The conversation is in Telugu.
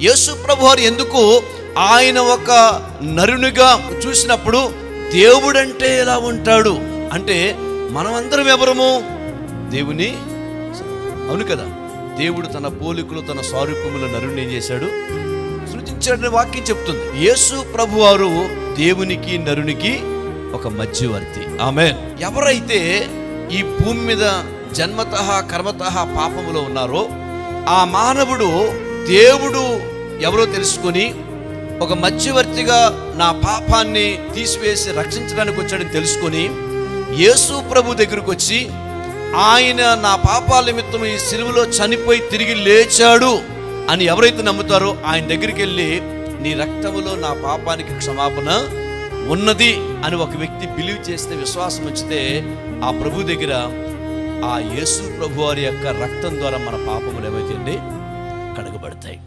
యేసు ప్రభు వారు ఎందుకు ఆయన ఒక నరునిగా చూసినప్పుడు దేవుడంటే ఎలా ఉంటాడు అంటే, మనమందరం ఎవరము? దేవుని, అవును కదా, దేవుడు తన పోలికలు తన స్వరూపముల నరుని ఏం చేశాడు? సృజించాడని వాక్యం చెప్తుంది. యేసు ప్రభు వారు దేవునికి నరునికి ఒక మధ్యవర్తి. ఆమేన్. ఎవరైతే ఈ భూమి మీద జన్మతః కర్మతః పాపములో ఉన్నారో ఆ మానవుడు దేవుడు ఎవరో తెలుసుకొని ఒక మధ్యవర్తిగా నా పాపాన్ని తీసివేసి రక్షించడానికి వచ్చాడని తెలుసుకొని యేసు ప్రభు దగ్గరకు వచ్చి ఆయన నా పాపాల నిమిత్తం ఈ సిలువలో చనిపోయి తిరిగి లేచాడు అని ఎవరైతే నమ్ముతారో ఆయన దగ్గరికి వెళ్ళి, నీ రక్తములో నా పాపానికి క్షమాపణ ఉన్నది అని ఒక వ్యక్తి బిలీవ్ చేస్తే, విశ్వాసం వచ్చితే ఆ ప్రభు దగ్గర ఆ యేసు ప్రభు వారి యొక్క రక్తం ద్వారా మన పాపములు ఏవైతే కడగబడతాయి.